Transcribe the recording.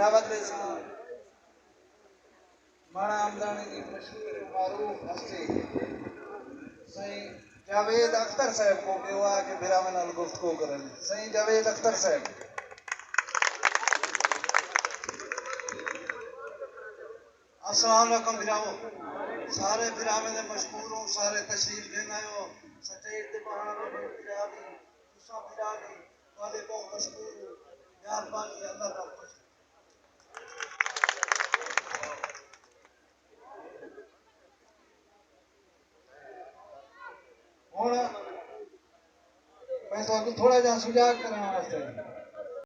दावत दे माना आमदानी की मशहूर मारूफ हस्ती सही जावेद अख्तर साहब को बेवा के बिरावन अल गुफ्तगू करन सही जावेद अख्तर साहब अस्सलाम वालेकुम बिरावो सारे बिरावे दे मशहूर हो सारे तशरीफ लेना हो सच्चे दे बहाने में बिरावी तुसा बिरावी वाले बहुत मशहूर हो मेहरबानी अल्लाह का ਹੁਣ मैं तो थोड़ा जा सुझाव करने वास्ते